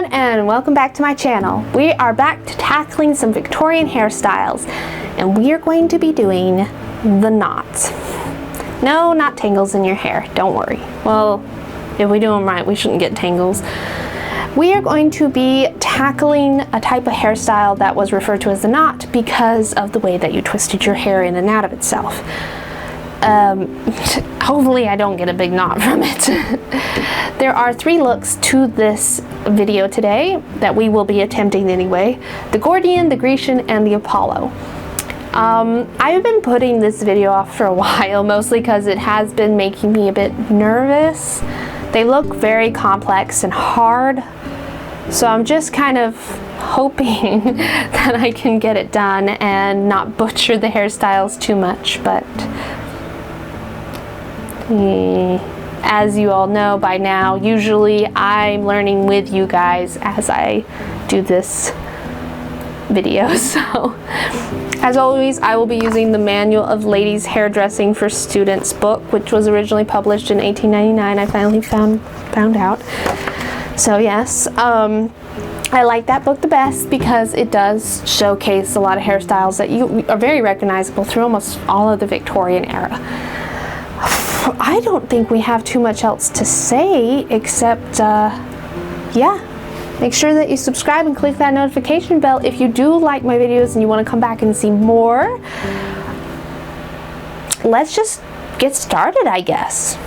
everyone, and welcome back to my channel. We are back to tackling some Victorian hairstyles, and we are going to be doing the knots. No, not tangles in your hair, don't worry. Well, if we do them right, we shouldn't get tangles. We are going to be tackling a type of hairstyle that was referred to as the knot because of the way that you twisted your hair in and out of itself. Hopefully I don't get a big knot from it. There are 3 looks to this video today that we will be attempting anyway. The Gordion, the Grecian, and the Apollo. I've been putting this video off for a while, mostly because it has been making me a bit nervous. They look very complex and hard, so I'm just kind of hoping that I can get it done and not butcher the hairstyles too much, but as you all know by now, usually I'm learning with you guys as I do this video. So as always, I will be using the Manual of Ladies Hairdressing for Students book, which was originally published in 1899. I finally found out. So yes, I like that book the best because it does showcase a lot of hairstyles that are very recognizable through almost all of the Victorian era. I don't think we have too much else to say except, yeah, make sure that you subscribe and click that notification bell if you do like my videos and you want to come back and see more. Let's just get started, I guess.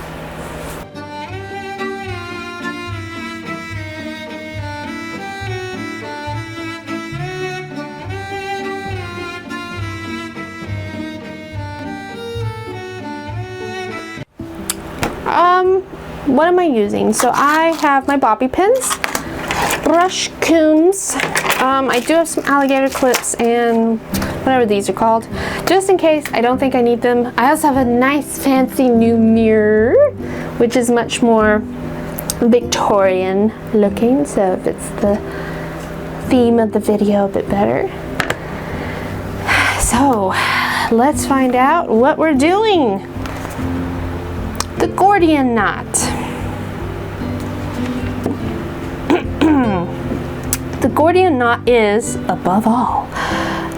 What am I using? So I have my bobby pins, brush combs, I do have some alligator clips and whatever these are called, just in case. I don't think I need them. I also have a nice fancy new mirror, which is much more Victorian looking, so it fits the theme of the video a bit better. So let's find out what we're doing. The Gordion knot. The Gordion knot is, above all,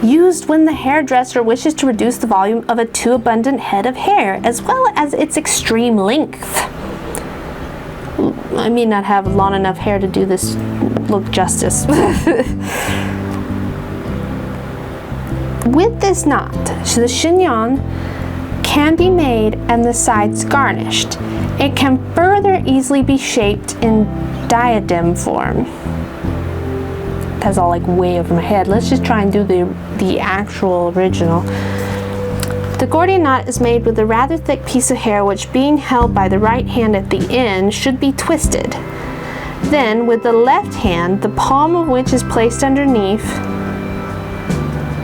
used when the hairdresser wishes to reduce the volume of a too abundant head of hair, as well as its extreme length. I may not have long enough hair to do this look justice. With this knot, the chignon can be made and the sides garnished. It can further easily be shaped in diadem form. That's all like way over my head. Let's just try and do the actual original. The Gordion knot is made with a rather thick piece of hair which, being held by the right hand at the end, should be twisted. Then with the left hand, the palm of which is placed underneath,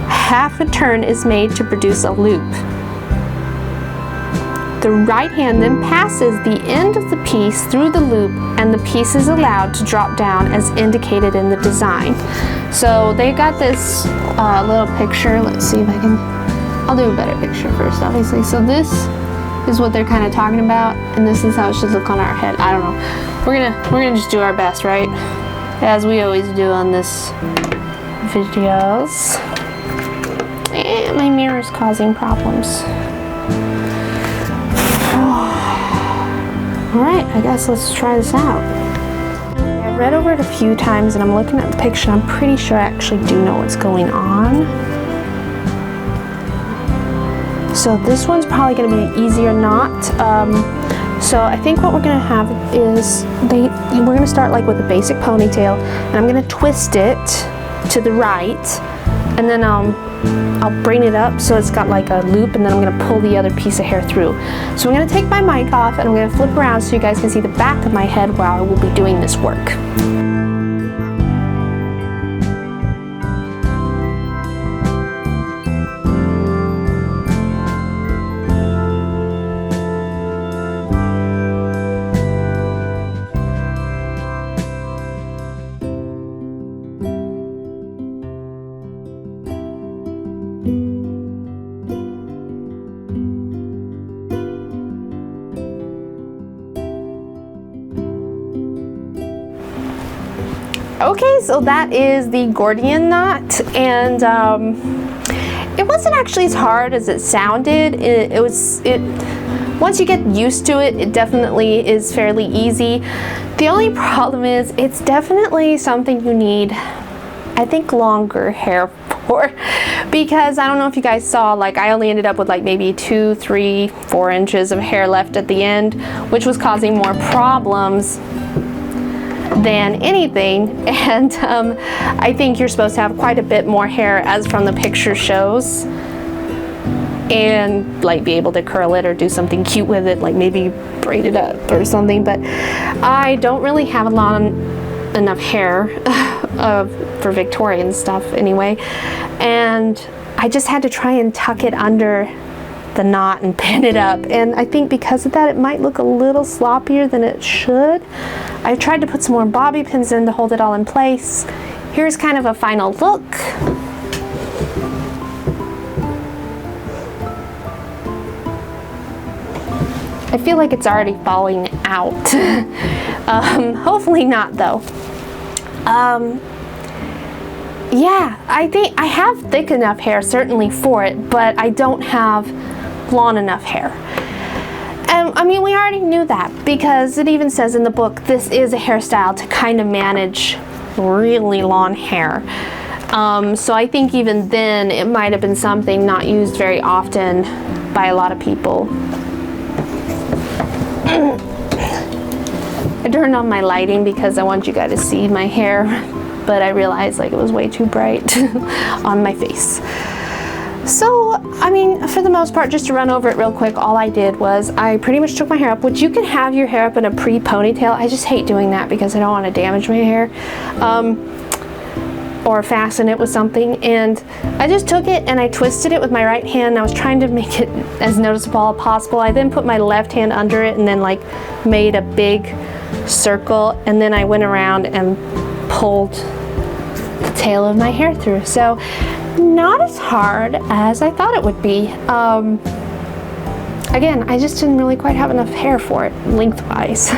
half a turn is made to produce a loop. The right hand then passes the end of the piece through the loop, and the piece is allowed to drop down as indicated in the design. So they got this little picture. Let's see if I can, I'll do a better picture first, obviously. So this is what they're kind of talking about, and this is how it should look on our head. I don't know. We're gonna just do our best, right? As we always do on this videos. And my mirror is causing problems. Alright, I guess let's try this out. I've read over it a few times and I'm looking at the picture and I'm pretty sure I actually do know what's going on. So this one's probably going to be an easier knot. So I think what we're going to have is, we're going to start like with a basic ponytail, and I'm going to twist it to the right, and then I'll bring it up so it's got like a loop, and then I'm going to pull the other piece of hair through. So I'm going to take my mic off and I'm going to flip around so you guys can see the back of my head while I will be doing this work. Okay, so that is the Gordion knot, and it wasn't actually as hard as it sounded. Once you get used to it, it definitely is fairly easy. The only problem is it's definitely something you need, I think, longer hair for, because I don't know if you guys saw, like, I only ended up with like maybe 2, 3, 4 inches of hair left at the end, which was causing more problems than anything. And I think you're supposed to have quite a bit more hair, as from the picture shows, and like be able to curl it or do something cute with it, like maybe braid it up or something. But I don't really have enough hair for Victorian stuff anyway, and I just had to try and tuck it under the knot and pin it up, and I think because of that it might look a little sloppier than it should. I tried to put some more bobby pins in to hold it all in place. Here's kind of a final look. I feel like it's already falling out. Hopefully not though. Yeah, I think I have thick enough hair certainly for it, but I don't have long enough hair. And I mean, we already knew that, because it even says in the book this is a hairstyle to kind of manage really long hair. So I think even then it might have been something not used very often by a lot of people. I turned on my lighting because I want you guys to see my hair, but I realized like it was way too bright on my face. So, I mean, for the most part, just to run over it real quick, all I did was I pretty much took my hair up, which you can have your hair up in a pre-ponytail. I just hate doing that because I don't want to damage my hair, or fasten it with something. And I just took it and I twisted it with my right hand. I was trying to make it as noticeable as possible. I then put my left hand under it and then like made a big circle, and then I went around and pulled the tail of my hair through. So not as hard as I thought it would be. Again, I just didn't really quite have enough hair for it lengthwise.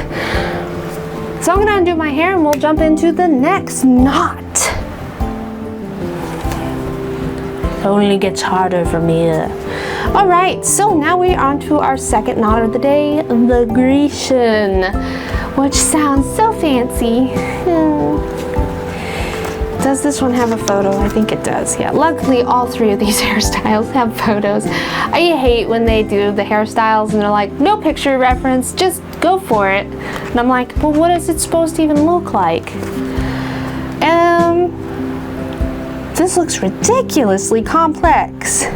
So I'm gonna undo my hair and we'll jump into the next knot. It only gets harder from here. All right, so now we're on to our second knot of the day, the Grecian, which sounds so fancy. Does this one have a photo? I think it does, yeah. Luckily, all 3 of these hairstyles have photos. I hate when they do the hairstyles and they're like, no picture reference, just go for it. And I'm like, well, what is it supposed to even look like? This looks ridiculously complex.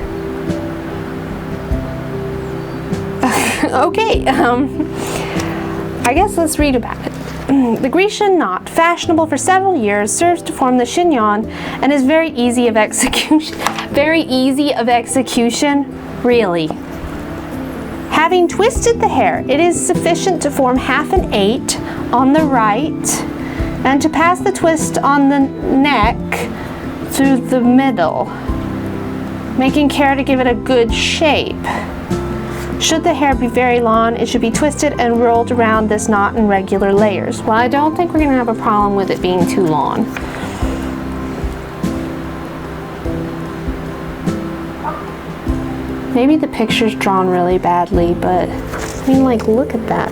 Okay, I guess let's read about it. The Grecian knot, fashionable for several years, serves to form the chignon and is very easy of execution. Very easy of execution? Really? Having twisted the hair, it is sufficient to form half an 8 on the right and to pass the twist on the neck through the middle, making care to give it a good shape. Should the hair be very long, it should be twisted and rolled around this knot in regular layers. Well, I don't think we're going to have a problem with it being too long. Maybe the picture's drawn really badly, but I mean, like, look at that.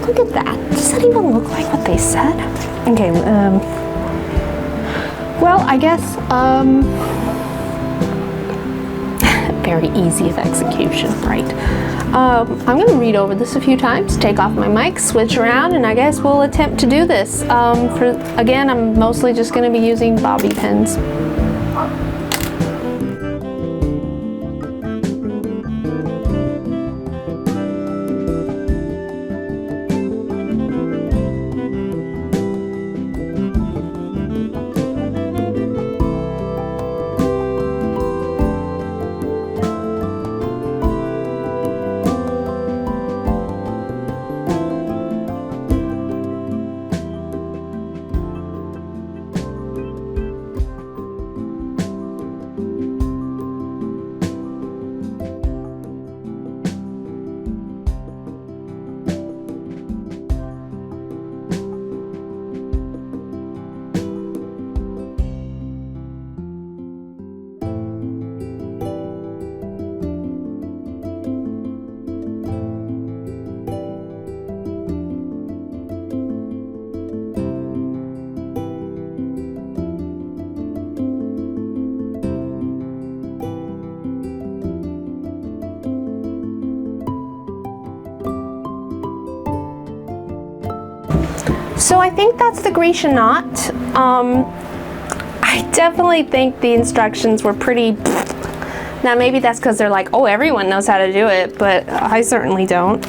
Look at that. Does that even look like what they said? Okay, well, I guess, very easy of execution, right? I'm going to read over this a few times, take off my mic, switch around, and I guess we'll attempt to do this. Again, I'm mostly just going to be using bobby pins. So I think that's the Grecian knot. I definitely think the instructions were pretty. Now maybe that's because they're like, oh, everyone knows how to do it, but I certainly don't.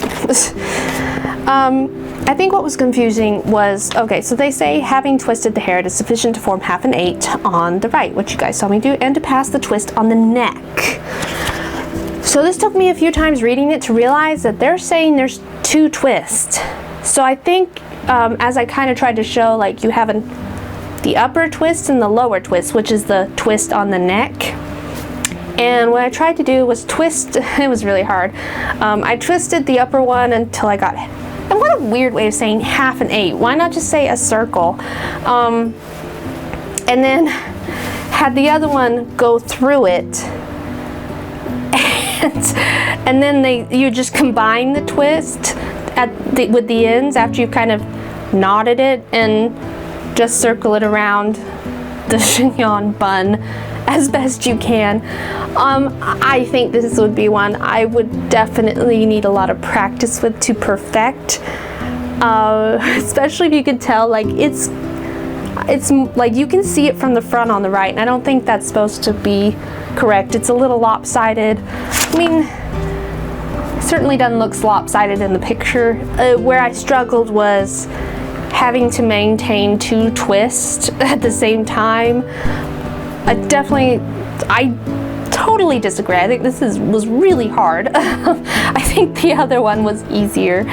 I think what was confusing was, okay, so they say having twisted the hair, it is sufficient to form half an 8 on the right, which you guys saw me do, and to pass the twist on the neck. So this took me a few times reading it to realize that they're saying there's 2 twists. So I think as I kind of tried to show, like you have the upper twist and the lower twist, which is the twist on the neck. And what I tried to do was twist, it was really hard. I twisted the upper one until I got, and what a weird way of saying half an 8. Why not just say a circle? And then had the other one go through it. And then you just combine the twist with the ends after you've kind of knotted it, and just circle it around the chignon bun as best you can. I think this would be one I would definitely need a lot of practice with to perfect, especially if you could tell, like it's like you can see it from the front on the right, and I don't think that's supposed to be correct. It's a little lopsided. I mean, it certainly doesn't look lopsided in the picture. Where I struggled was having to maintain 2 twists at the same time. I totally disagree. I think this was really hard. I think the other one was easier.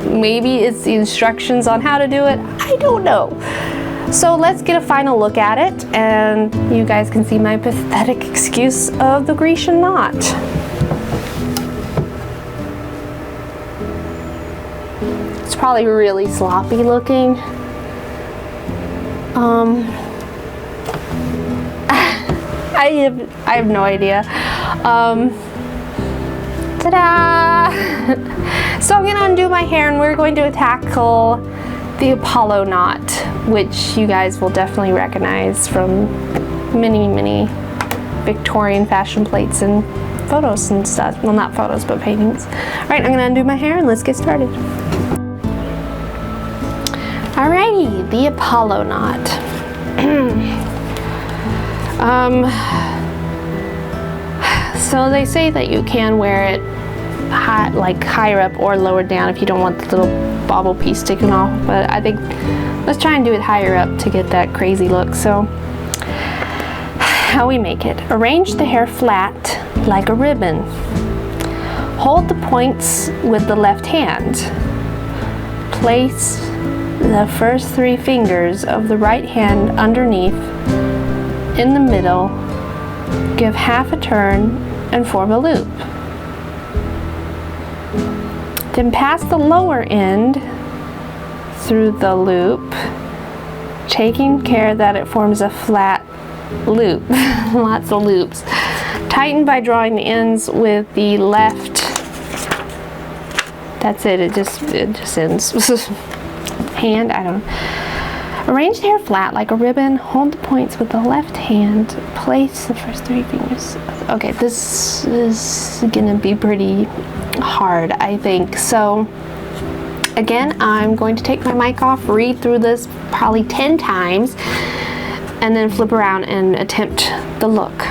Maybe it's the instructions on how to do it. I don't know. So let's get a final look at it, and you guys can see my pathetic excuse of the Grecian knot. It's probably really sloppy looking. I have no idea. Ta-da! So I'm gonna undo my hair, and we're going to tackle the Apollo knot, which you guys will definitely recognize from many Victorian fashion plates and photos and stuff. Well, not photos, but paintings. All right, I'm gonna undo my hair and let's get started. Alrighty, the Apollo knot. So they say that you can wear it higher up or lower down if you don't want the little bobble piece sticking off, but I think let's try and do it higher up to get that crazy look. So how we make it: arrange the hair flat like a ribbon, hold the points with the left hand, place the first 3 fingers of the right hand underneath in the middle, give half a turn and form a loop. Then pass the lower end through the loop, taking care that it forms a flat loop. Lots of loops. Tighten by drawing the ends with the left. That's it. It just ends. Hand, I don't know. Arrange the hair flat like a ribbon, hold the points with the left hand, place the first 3 fingers. Okay, this is gonna be pretty hard, I think. So again, I'm going to take my mic off, read through this probably 10 times, and then flip around and attempt the look.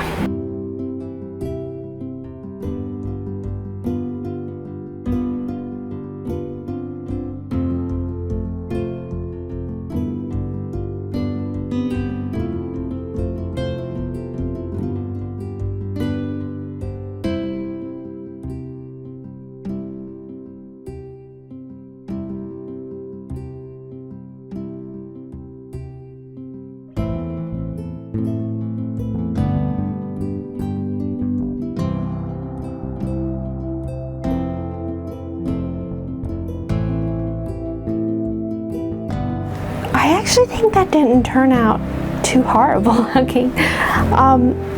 I actually think that didn't turn out too horrible looking.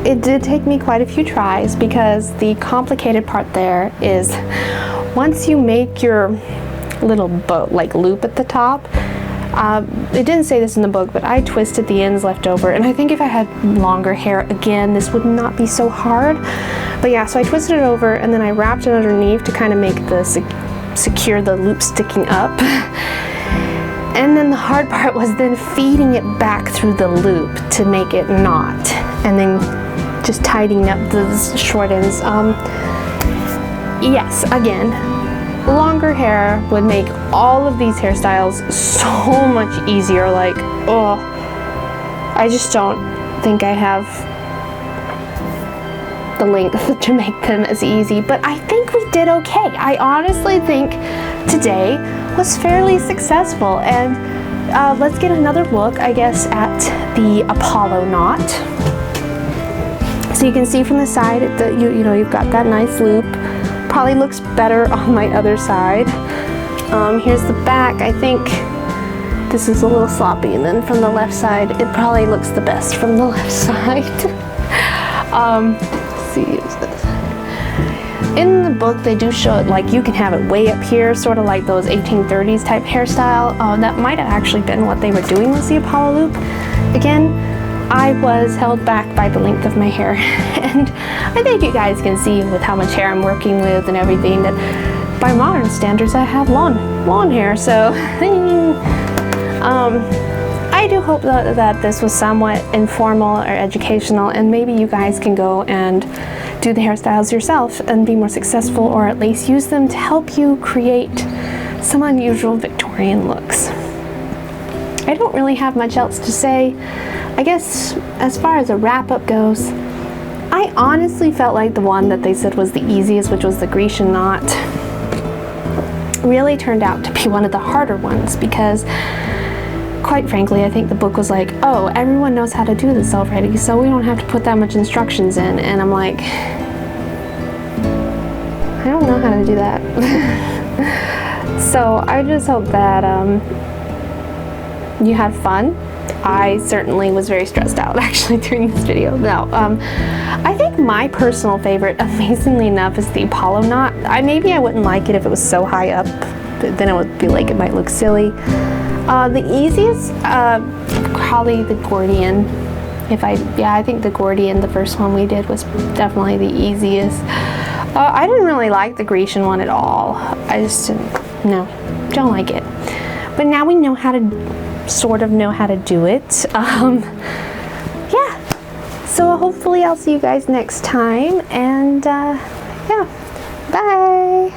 It did take me quite a few tries, because the complicated part there is once you make your little bow, like loop at the top, it didn't say this in the book, but I twisted the ends left over, and I think if I had longer hair again, this would not be so hard. But yeah, so I twisted it over, and then I wrapped it underneath to kind of make the secure the loop sticking up. And then the hard part was then feeding it back through the loop to make it knot, and then just tightening up the short ends. Yes, again, longer hair would make all of these hairstyles so much easier. Like, oh, I just don't think I have the length to make them as easy, but I think we did okay. I honestly think today was fairly successful, and let's get another look, I guess, at the Apollo knot. So you can see from the side that you've got that nice loop. Probably looks better on my other side. Here's the back. I think this is a little sloppy, and then from the left side, it probably looks the best from the left side. Let's see, use this. In the book, they do show it like you can have it way up here, sort of like those 1830s type hairstyle. That might have actually been what they were doing with the Apollo loop. Again, I was held back by the length of my hair, and I think you guys can see with how much hair I'm working with and everything that by modern standards I have long hair. So I do hope that this was somewhat informal or educational, and maybe you guys can go and do the hairstyles yourself and be more successful, or at least use them to help you create some unusual Victorian looks. I don't really have much else to say. I guess as far as a wrap-up goes, I honestly felt like the one that they said was the easiest, which was the Grecian knot, really turned out to be one of the harder ones, because quite frankly, I think the book was like, oh, everyone knows how to do this already, so we don't have to put that much instructions in. And I'm like, I don't know how to do that. So I just hope that you had fun. I certainly was very stressed out actually doing this video. No, I think my personal favorite, amazingly enough, is the Apollo knot. Maybe I wouldn't like it if it was so high up, but then it would be like, it might look silly. The easiest, probably the Gordion. I think the Gordion, the first one we did, was definitely the easiest. I didn't really like the Grecian one at all. I just don't like it. But now we know how to sort of know how to do it. Yeah, so hopefully I'll see you guys next time, and yeah, bye.